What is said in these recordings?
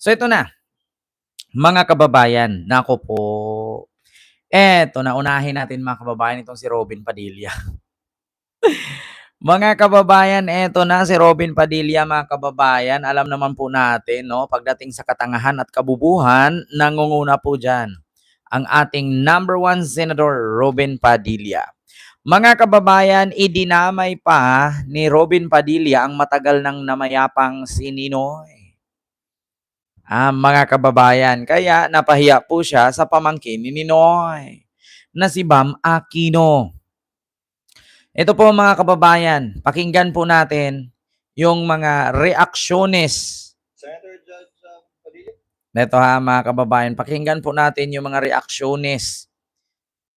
So ito na, mga kababayan, naku po. Eto na, unahin natin mga kababayan itong si Robin Padilla. Mga kababayan, eto na si Robin Padilla mga kababayan. Alam naman po natin, no, pagdating sa katangahan at kabubuhan, nangunguna po dyan ang ating number 1 Senador Robin Padilla. Mga kababayan, idinamay pa ni Robin Padilla ang matagal nang namayapang si Ninoy. Mga kababayan, kaya napahiya po siya sa pamangkin ni Ninoy na si Bam Aquino. Ito po mga kababayan, pakinggan po natin yung mga reaksyones. Senator Judge Padilla? Ito mga kababayan, pakinggan po natin yung mga reaksyones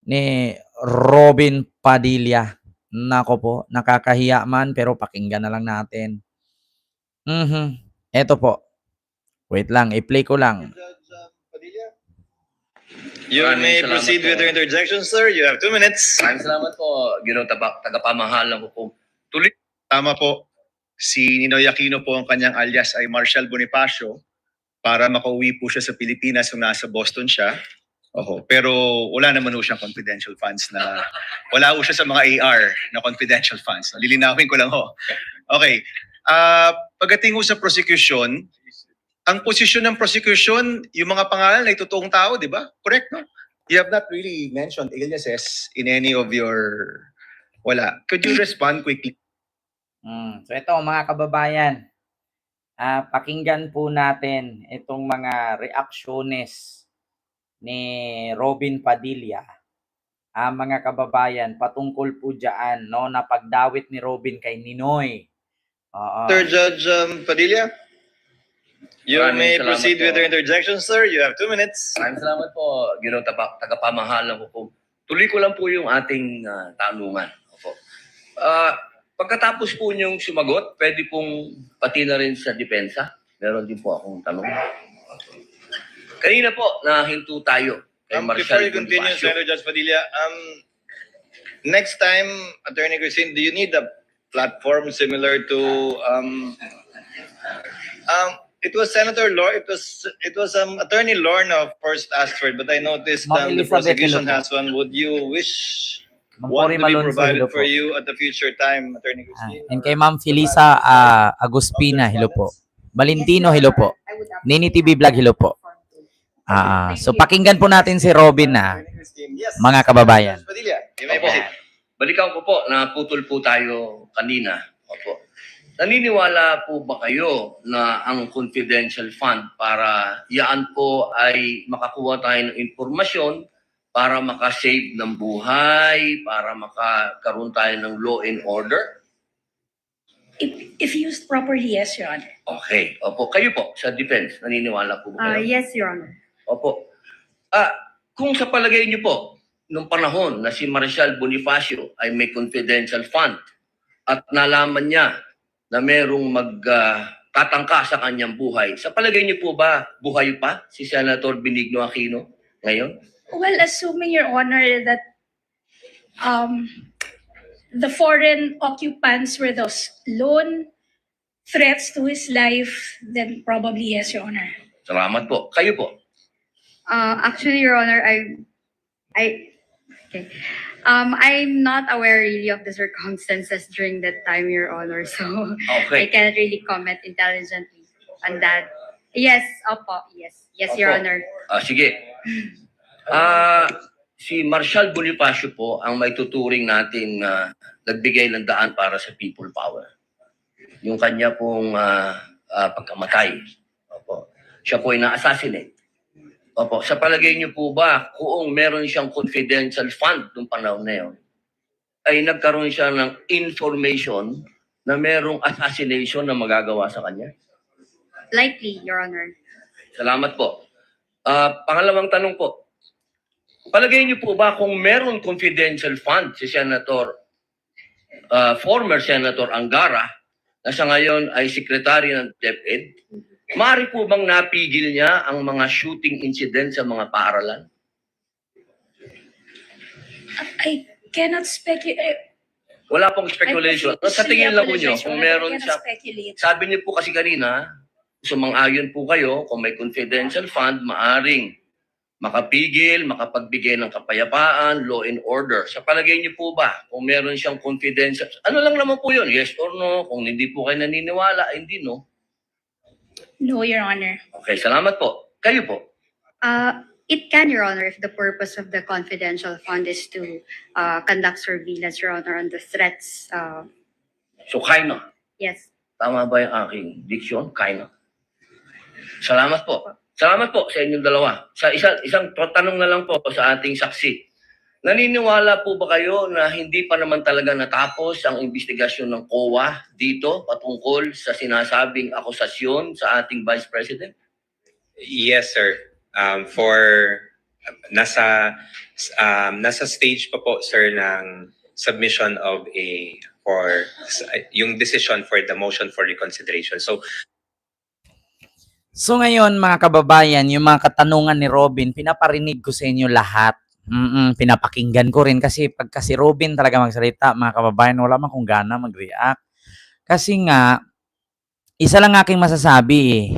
ni Robin Padilla. Nako po, nakakahiya man pero pakinggan na lang natin. Ito po. Wait lang, i-play ko lang. Judge Padilla? You may proceed with your interjection, sir. You have 2 minutes. Maraming salamat po, Ginoong tagapamahalan ko po. Tuloy. Tama po. Si Ninoy Aquino po ang kanyang alias ay Marshal Bonifacio para makauwi po siya sa Pilipinas nung nasa Boston siya. Oho. Pero wala naman po siyang confidential funds na wala po siya sa mga AR na confidential funds. Lilinawin ko lang ho. Okay. Pagdating ho sa prosecution, ang posisyon ng prosecution, yung mga pangalan ay totoong tao, di ba? Correct, no? You have not really mentioned aliases in any of your... Wala. Could you respond quickly? So ito mga kababayan, pakinggan po natin itong mga reaksyones ni Robin Padilla. Mga kababayan, patungkol po dyan, no, na pagdawit ni Robin kay Ninoy. Sir Judge Padilla? You may proceed with your interjection, sir. You have 2 minutes. Maraming salamat po, Ginoong tagapamahalan ko po. Tuloy ko lang po yung ating tanungan. Opo. Pagkatapos po niyong sumagot, pwede pong pati na rin sa depensa. Meron din po akong tanong. Kanina po, nahinto tayo kay Before Marshal you continue, Bonifacio. Senator Judge Padilla, next time, Attorney Christine, do you need a platform similar to it was Senator Lor. It was Attorney Lorna of first asked for it, but I noticed Ma'am the Elizabeth prosecution Hello po. has one. Would you wish Ma'am one Cory to be Malonzo, provided hello po. for you at the future time, Attorney Christine? And kay Ma'am Felisa Aguspina, hello po. Valentino, hello po. Nini TV Vlog, hello po. So pakinggan po natin si Robin na Attorney Christine, yes. mga kababayan. Judge Padilla, you may Opo. proceed. Balikan ko po, naputol po tayo kanina. Opo. Naniniwala po ba kayo na ang confidential fund para yaan po ay makakuha tayo ng informasyon para makasave ng buhay, para makakaroon tayo ng law and order? If used properly, yes, Your Honor. Okay. Opo. Kayo po, sa defense, naniniwala po ba kayo? Yes, Your Honor. Opo. Kung sa palagay niyo po, nung panahon na si Marshal Bonifacio ay may confidential fund at nalaman niya na merong magtatangka sa kanyang buhay, sa palagay niyo po ba buhay pa si Senator Benigno Aquino ngayon? Well, assuming, Your Honor, that the foreign occupants were those lone threats to his life, then probably yes, Your Honor. Salamat po. Kayo po. Actually, Your Honor, I'm not aware really of the circumstances during that time, Your Honor. So I Okay. cannot really comment intelligently on that. Yes, opo, yes, Your Opo. Honor. Sige. Si Marshal Bonifacio po ang may tuturing natin na nagbigay ng daan para sa people power. Yung kanya pong pagkamatay. Opo. Siya po ay na-assassinate. Opo. Sa palagay niyo po ba, kung meron siyang confidential fund nung panahon na yun, ay nagkaroon siya ng information na merong assassination na magagawa sa kanya? Likely, Your Honor. Salamat po. Pangalawang tanong po. Palagay niyo po ba kung meron confidential fund si Senator, former Senator Angara, na sa ngayon ay Secretary ng DepEd, maaari po bang napigil niya ang mga shooting incident sa mga paaralan? I cannot speculate. Wala pong speculation. Sa tingin lang po niyo, kung meron siya, Speculate. sabi niyo po kasi kanina, sumang-ayon po kayo, kung may confidential fund, maaring makapigil, makapagbigay ng kapayapaan, law and order. Sa palagay niyo po ba, kung meron siyang confidential, ano lang naman po yun, yes or no? Kung hindi po kayo naniniwala, hindi no. No, Your Honor. Okay, salamat po. Kayo po. It can, Your Honor, if the purpose of the confidential fund is to conduct surveillance, Your Honor, on the threats. So, kaino. Yes. Tama ba yung aking diksyon? Kaino. Salamat po. Salamat po sa inyong dalawa. Sa isang tanong na lang po sa ating saksi. Naniniwala po ba kayo na hindi pa naman talaga natapos ang investigasyon ng COA dito patungkol sa sinasabing akusasyon sa ating Vice President? Yes, sir. Nasa stage pa po, sir, ng submission of yung decision for the motion for reconsideration. So ngayon mga kababayan, yung mga katanungan ni Robin, pinaparinig ko sa inyo lahat. Pinapakinggan ko rin kasi pagka si Robin talaga magsalita, mga kababayan, wala man kung gana mag-react. Kasi nga, isa lang aking masasabi eh.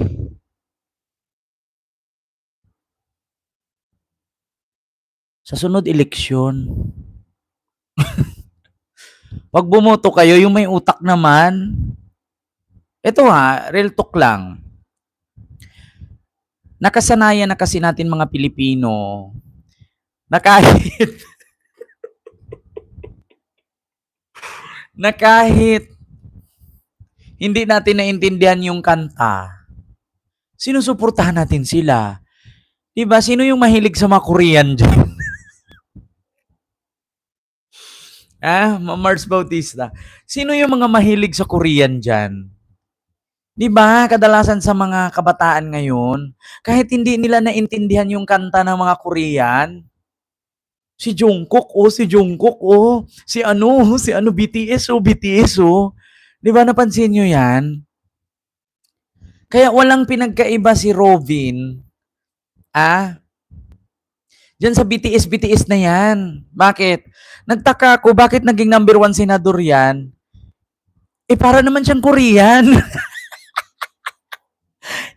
Sa sunod eleksyon, pag bumoto kayo, yung may utak naman, ito ha, real talk lang. Nakasanayan na kasi natin mga Pilipino na kahit hindi natin naintindihan yung kanta, sinusuportahan natin sila. Diba? Sino yung mahilig sa mga Korean dyan? Mars Bautista. Sino yung mga mahilig sa Korean dyan? Diba? Kadalasan sa mga kabataan ngayon, kahit hindi nila naintindihan yung kanta ng mga Korean, si Jungkook, si BTS, BTS, Di ba napansin nyo yan? Kaya walang pinagkaiba si Robin, Diyan sa BTS na yan. Bakit? Nagtaka ako, bakit naging number 1 senador yan? Para naman siyang Korean.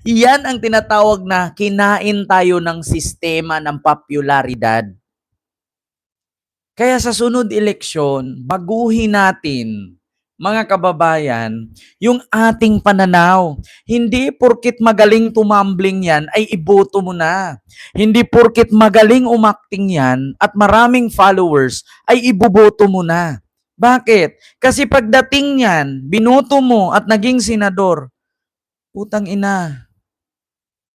Yan ang tinatawag na kinain tayo ng sistema ng popularidad. Kaya sa sunod eleksyon, baguhin natin, mga kababayan, yung ating pananaw. Hindi porkit magaling tumambling yan, ay iboto mo na. Hindi porkit magaling umakting yan at maraming followers, ay iboboto mo na. Bakit? Kasi pagdating yan, binoto mo at naging senador, putang ina,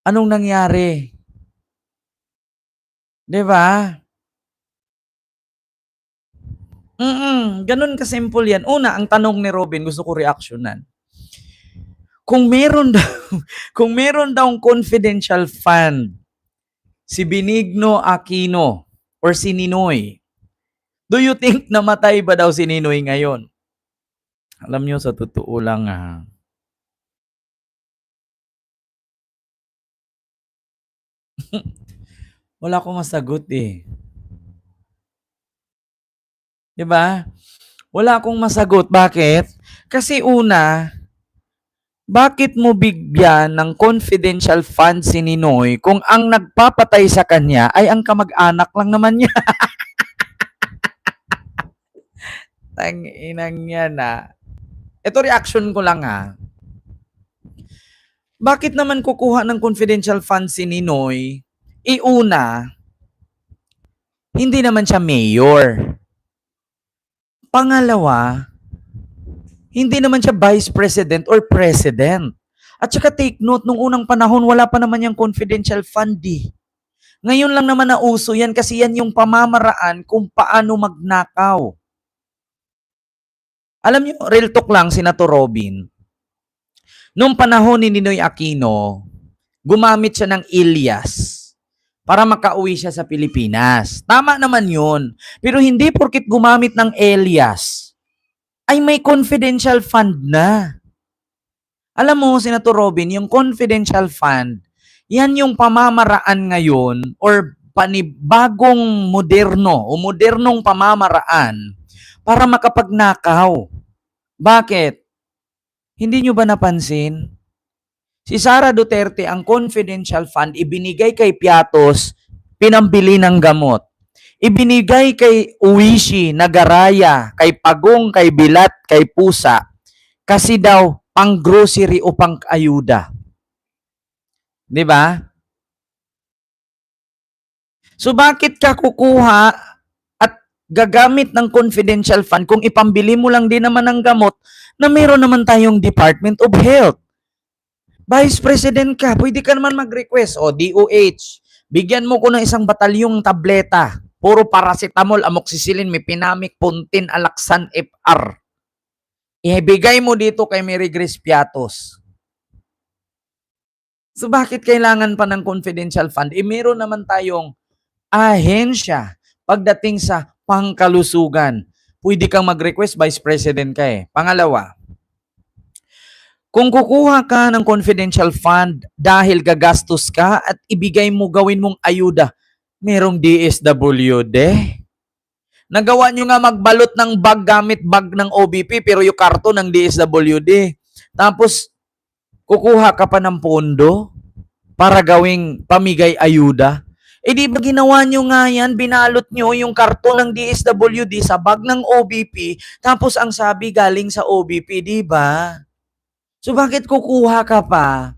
anong nangyari? Diba? Ganun ka-simple yan. Una, ang tanong ni Robin, gusto ko reactionan. Kung meron daw confidential fund, si Benigno Aquino or si Ninoy, do you think namatay ba daw si Ninoy ngayon? Alam nyo, sa totoo lang wala akong masagot eh. Diba? Wala akong masagot. Bakit? Kasi una, bakit mo bigyan ng confidential fund si Ninoy kung ang nagpapatay sa kanya ay ang kamag-anak lang naman niya? Tang-inang yan Ito reaction ko lang Bakit naman kukuha ng confidential fund si Ninoy? Una, hindi naman siya mayor. Pangalawa, hindi naman siya vice president or president. At saka take note, nung unang panahon, wala pa naman yung confidential fund Ngayon lang naman nauso yan kasi yan yung pamamaraan kung paano magnakaw. Alam niyo, real talk lang, Senator Robin. Nung panahon ni Ninoy Aquino, gumamit siya ng Ilyas para makauwi siya sa Pilipinas. Tama naman yun. Pero hindi porkit gumamit ng Elias, ay may confidential fund na. Alam mo, Senator Robin, yung confidential fund, yan yung pamamaraan ngayon or panibagong moderno o modernong pamamaraan para makapagnakaw. Bakit? Hindi nyo ba napansin? Si Sara Duterte, ang confidential fund, ibinigay kay Piatos, pinambili ng gamot. Ibinigay kay Uwishi, Nagaraya, kay Pagong, kay Bilat, kay Pusa, kasi daw pang grocery o pang ayuda. 'Di ba? So bakit ka kukuha at gagamit ng confidential fund kung ipambili mo lang din naman ng gamot na meron naman tayong Department of Health? Vice President ka, pwede ka naman mag-request. O, DOH, bigyan mo ko ng isang batalyong tableta. Puro paracetamol, amoxicillin, mepinamic, puntin, alaksan, FR. Ibigay mo dito kay Mary Grace Piatos. So, bakit kailangan pa ng confidential fund? Meron naman tayong ahensya pagdating sa pangkalusugan. Pwede kang mag-request, Vice President ka eh. Pangalawa, kung kukuha ka ng confidential fund dahil gagastos ka at ibigay mo, gawin mong ayuda, merong DSWD. Nagawa nyo nga magbalot ng bag gamit bag ng OBP pero yung karton ng DSWD. Tapos, kukuha ka pa ng pondo para gawing pamigay ayuda. Eh di ba ginawa nyo nga yan, binalot nyo yung karton ng DSWD sa bag ng OBP, tapos ang sabi galing sa OBP, di ba? So bakit kukuha ka pa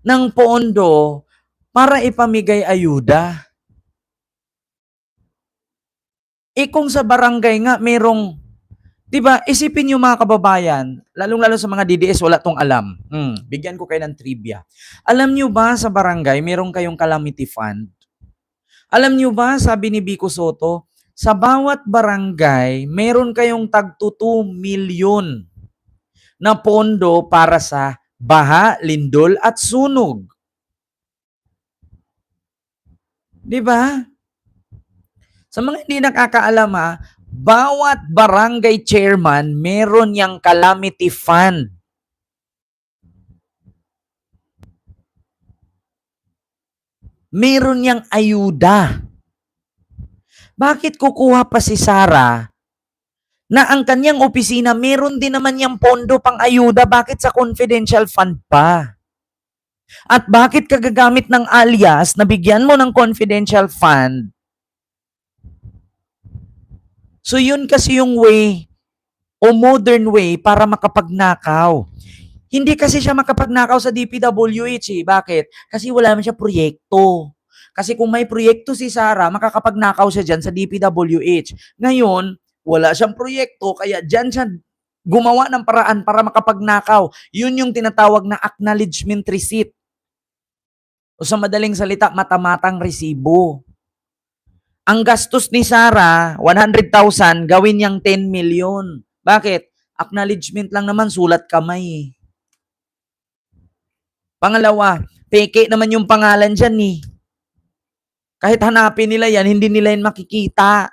ng pondo para ipamigay ayuda? Eh kung sa barangay nga merong, di ba, isipin nyo mga kababayan, lalong-lalo sa mga DDS, wala tong alam. Bigyan ko kayo ng trivia. Alam nyo ba sa barangay, merong kayong calamity fund? Alam nyo ba, sabi ni Vico Soto, sa bawat barangay, meron kayong tagto 2 milyon na pondo para sa baha, lindol, at sunog. Di ba? Sa mga hindi nakakaalam ha, bawat barangay chairman meron yang calamity fund. Meron yang ayuda. Bakit kukuha pa si Sara na ang kanyang opisina, meron din naman yung pondo pang ayuda, bakit sa confidential fund pa? At bakit ka gagamit ng alias na bigyan mo ng confidential fund? So yun kasi yung way o modern way para makapagnakaw. Hindi kasi siya makapagnakaw sa DPWH eh. Bakit? Kasi wala naman siya proyekto. Kasi kung may proyekto si Sara, makakapagnakaw siya dyan sa DPWH. Ngayon, wala siyang proyekto, kaya dyan siya gumawa ng paraan para makapagnakaw. Yun yung tinatawag na acknowledgement receipt. O sa madaling salita, matamatang resibo. Ang gastos ni Sara, 100,000, gawin niyang 10 million. Bakit? Acknowledgement lang naman, sulat kamay. Pangalawa, peke naman yung pangalan dyan eh. Kahit hanapin nila yan, hindi nila yan makikita.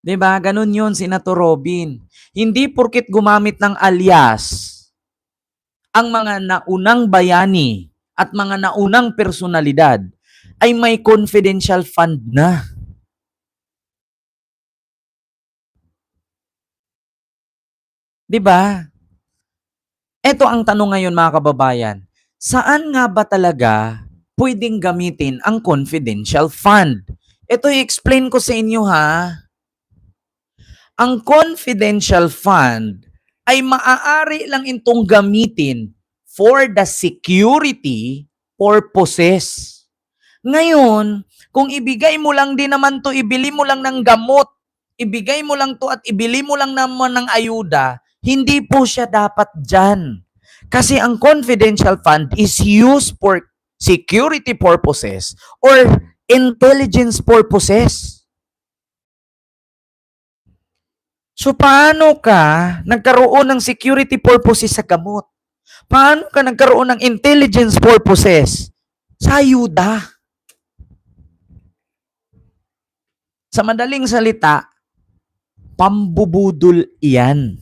Diba? Ganun yun, Senator Robin. Hindi porkit gumamit ng alias ang mga naunang bayani at mga naunang personalidad ay may confidential fund na. Diba? Ito ang tanong ngayon mga kababayan. Saan nga ba talaga pwedeng gamitin ang confidential fund? Ito i-explain ko sa inyo ha. Ang confidential fund ay maaari lang itong gamitin for the security purposes. Ngayon, kung ibigay mo lang din naman to, ibili mo lang ng gamot, ibigay mo lang to at ibili mo lang naman ng ayuda, hindi po siya dapat dyan. Kasi ang confidential fund is used for security purposes or intelligence purposes. So, paano ka nagkaroon ng security purposes sa gamot? Paano ka nagkaroon ng intelligence purposes sa ayuda? Sa madaling salita, pambubudol iyan.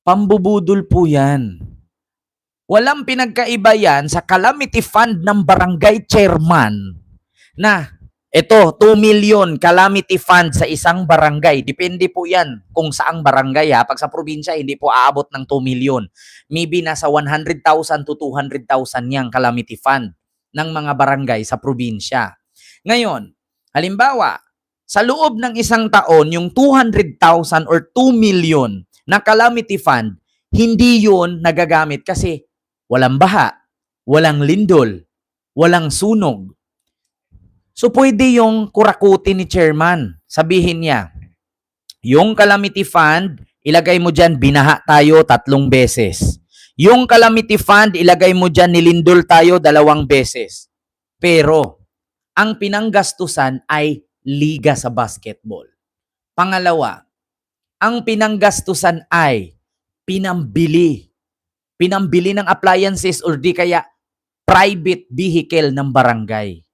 Pambubudol po yan. Walang pinagkaiba yan sa calamity fund ng barangay chairman na Ito, 2 million calamity fund sa isang barangay. Depende po yan kung saang barangay ha. Pag sa probinsya, hindi po aabot ng 2 million. Maybe nasa 100,000 to 200,000 yang calamity fund ng mga barangay sa probinsya. Ngayon, halimbawa, sa loob ng isang taon, yung 200,000 or 2 million na calamity fund, hindi yun nagagamit kasi walang baha, walang lindol, walang sunog. So, pwede yung kurakutin ni chairman. Sabihin niya, yung calamity fund, ilagay mo dyan, binaha tayo 3 beses. Yung calamity fund, ilagay mo dyan, nilindol tayo 2 beses. Pero, ang pinanggastusan ay liga sa basketball. Pangalawa, ang pinanggastusan ay pinambili. Pinambili ng appliances or di kaya private vehicle ng barangay.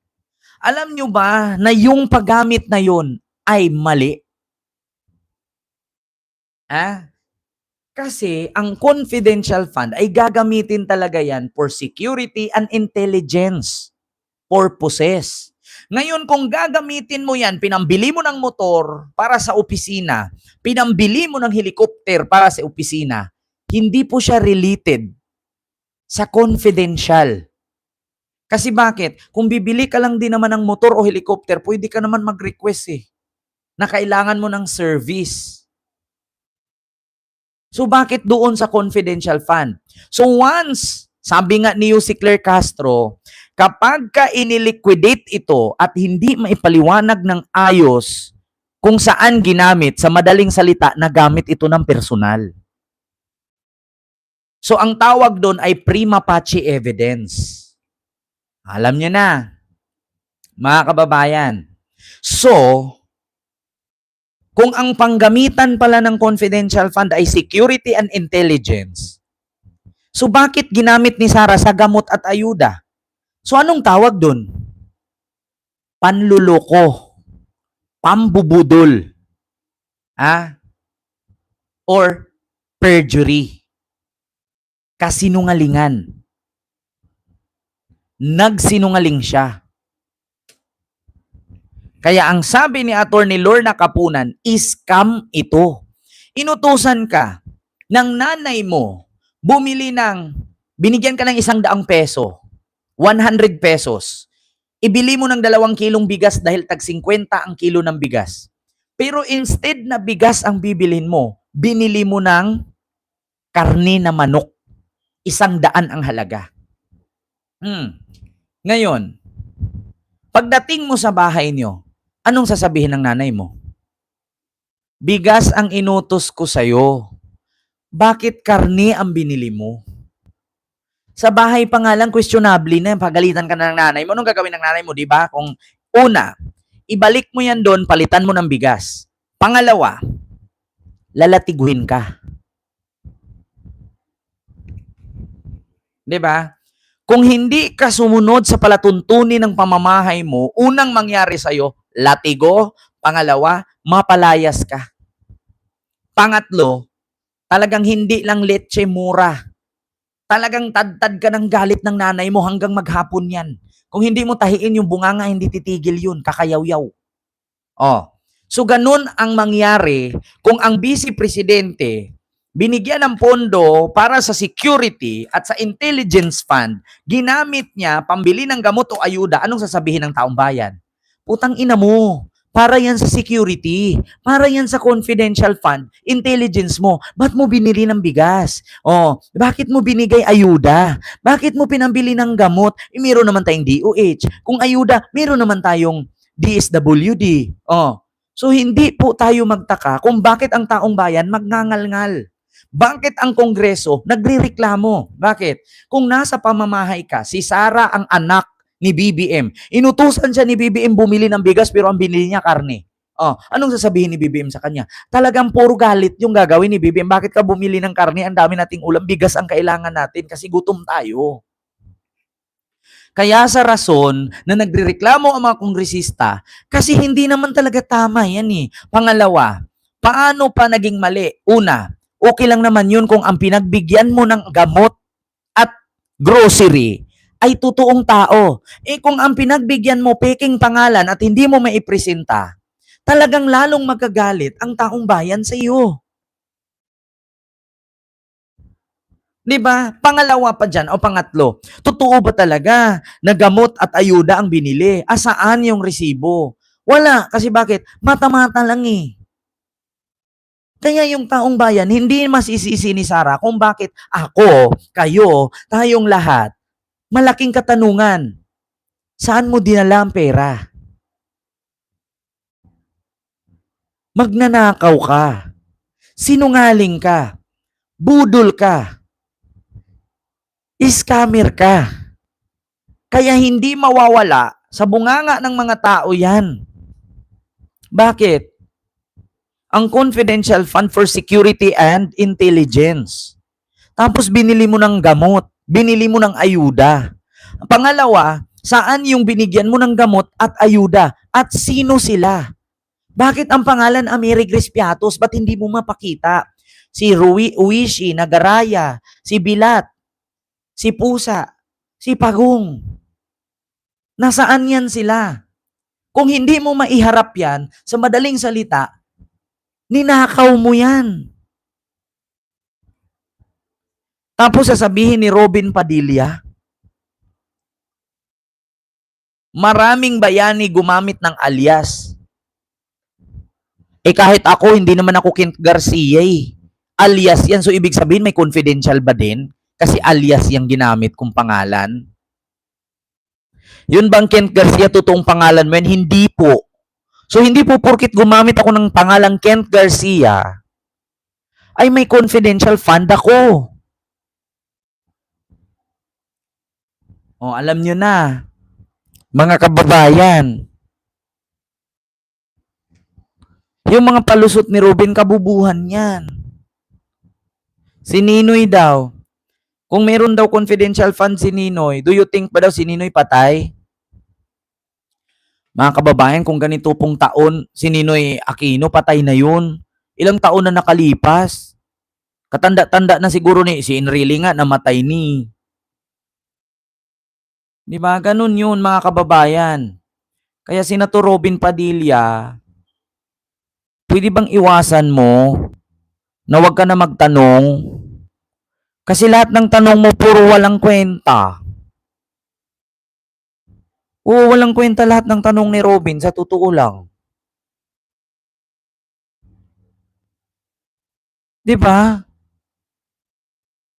Alam nyo ba na yung paggamit na yun ay mali? Kasi ang confidential fund ay gagamitin talaga yan for security and intelligence purposes. Ngayon, kung gagamitin mo yan, pinambili mo ng motor para sa opisina, pinambili mo ng helicopter para sa opisina, hindi po siya related sa confidential. Kasi bakit? Kung bibili ka lang din naman ng motor o helicopter, pwede ka naman mag-request na kailangan mo ng service. So bakit doon sa confidential fund? So once, sabi nga ni si Claire Castro, kapag ka iniliquidate ito at hindi maipaliwanag ng ayos kung saan ginamit, sa madaling salita, nagamit ito ng personal. So ang tawag doon ay prima facie evidence. Alam niyo na, mga kababayan. So, kung ang panggamitan pala ng confidential fund ay security and intelligence, so bakit ginamit ni Sara sa gamot at ayuda? So anong tawag doon? Panluloko, pambubudol, or perjury, kasinungalingan. Nagsinungaling siya. Kaya ang sabi ni Attorney Lorna Kapunan, scam ito. Inutusan ka ng nanay mo, binigyan ka ng 100 peso, 100 pesos. Ibili mo ng 2 kilong bigas dahil tag 50 ang kilo ng bigas. Pero instead na bigas ang bibilhin mo, binili mo ng karne na manok. 100 ang halaga. Ngayon, pagdating mo sa bahay nyo, anong sasabihin ng nanay mo? Bigas ang inutos ko sa'yo. Bakit karne ang binili mo? Sa bahay pa nga lang, questionable na, pagalitan ka na ng nanay mo. Anong gagawin ng nanay mo, di ba? Kung una, ibalik mo yan doon, palitan mo ng bigas. Pangalawa, lalatiguhin ka. Di ba? Kung hindi ka sumunod sa palatuntunin ng pamamahay mo, unang mangyari sa'yo, latigo. Pangalawa, mapalayas ka. Pangatlo, talagang hindi lang leche mura. Talagang tad-tad ka ng galit ng nanay mo hanggang maghapon yan. Kung hindi mo tahiin yung bunganga, hindi titigil yun. Kakayaw-yaw. So ganun ang mangyari kung ang vice presidente binigyan ng pondo para sa security at sa intelligence fund, ginamit niya pambili ng gamot o ayuda, anong sasabihin ng taong bayan? Putang ina mo, para yan sa security, para yan sa confidential fund, intelligence mo, ba't mo binili ng bigas? Bakit mo binigay ayuda? Bakit mo pinambili ng gamot? Meron naman tayong DOH. Kung ayuda, meron naman tayong DSWD. So hindi po tayo magtaka kung bakit ang taong bayan magngangal-ngal. Bakit ang Kongreso nagrereklamo? Bakit? Kung nasa pamamahay ka, si Sara ang anak ni BBM. Inutusan siya ni BBM bumili ng bigas pero ang binili niya karne. Anong sasabihin ni BBM sa kanya? Talagang puro galit yung gagawin ni BBM. Bakit ka bumili ng karne? Ang dami nating ulam. Bigas ang kailangan natin kasi gutom tayo. Kaya sa rason na nagrereklamo ang mga kongresista, kasi hindi naman talaga tama yan eh. Pangalawa, paano pa naging mali? Una, okay lang naman yun kung ang pinagbigyan mo ng gamot at grocery ay totoong tao. Kung ang pinagbigyan mo peking pangalan at hindi mo maipresenta, talagang lalong magagalit ang taong bayan sa iyo. 'Di ba? Pangalawa pa diyan o pangatlo, totoo ba talaga na gamot at ayuda ang binili? Saan yung resibo? Wala. Kasi bakit? Mata-mata lang eh. Kaya yung taong bayan, hindi masisisi ni Sarah kung bakit ako, kayo, tayong lahat, malaking katanungan. Saan mo dinala ang pera? Magnanakaw ka. Sinungaling ka. Budol ka. Scammer ka. Kaya hindi mawawala sa bunganga ng mga tao yan. Bakit? Ang confidential fund for security and intelligence. Tapos binili mo ng gamot, binili mo ng ayuda. Pangalawa, saan yung binigyan mo ng gamot at ayuda? At sino sila? Bakit ang pangalan Amiri Crispiatos? Ba't hindi mo mapakita? Si Uishi, Nagaraya, si Bilat, si Pusa, si Pagong. Nasaan yan sila? Kung hindi mo maiharap yan, sa madaling salita, ninakaw mo yan. Tapos sasabihin ni Robin Padilla, maraming bayani gumamit ng alias. Kahit ako, hindi naman ako Kent Garcia eh. Alias yan. So, ibig sabihin, may confidential ba din? Kasi alias yung ginamit kong pangalan. Yun bang Kent Garcia, totoong pangalan mo yan? Hindi po. So, hindi po porkit gumamit ako ng pangalang Kent Garcia, ay may confidential fund ako. O, alam nyo na, mga kababayan, yung mga palusot ni Robin, kabubuhan yan. Si Ninoy daw, kung meron daw confidential fund si Ninoy, do you think pa daw si Ninoy patay? Mga kababayan, kung ganito pong taon, si Ninoy Aquino, patay na yun. Ilang taon na nakalipas. Katanda-tanda na siguro ni si Enrile nga, namatay ni. Di ba? Ganun yun, mga kababayan. Kaya Senator Robin Padilla, pwede bang iwasan mo na wag ka na magtanong? Kasi lahat ng tanong mo puro walang kwenta. Oo, walang kwenta lahat ng tanong ni Robin, sa totoo lang. Di ba?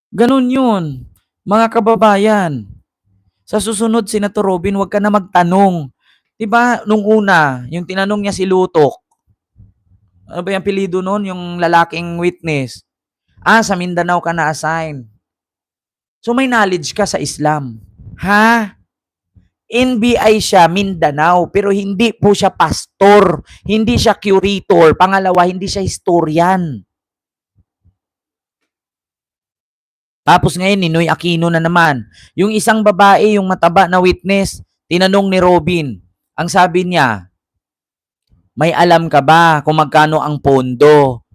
Ganun yun, mga kababayan. Sa susunod, Senator Robin, wag ka na magtanong. Di ba, nung una, yung tinanong niya si Lutok, ano ba yung apelido nun? Yung lalaking witness. Sa Mindanao ka na-assign. So may knowledge ka sa Islam. Ha? NBI siya, Mindanao, pero hindi po siya pastor, hindi siya curator, pangalawa, hindi siya historian. Tapos ngayon, Ninoy Aquino na naman. Yung isang babae, yung mataba na witness, tinanong ni Robin, ang sabi niya, may alam ka ba kung magkano ang pondo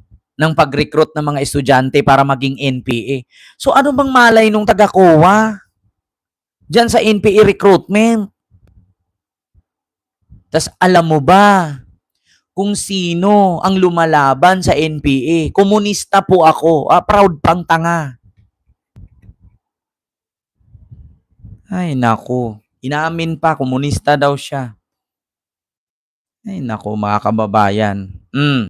ng pag-recruit ng mga estudyante para maging NPA? So ano bang malay nung taga-COA? Diyan sa NPA recruitment. Tas alam mo ba kung sino ang lumalaban sa NPA? Komunista po ako. Proud pang tanga. Ay naku. Inaamin pa, komunista daw siya. Ay naku, mga kababayan.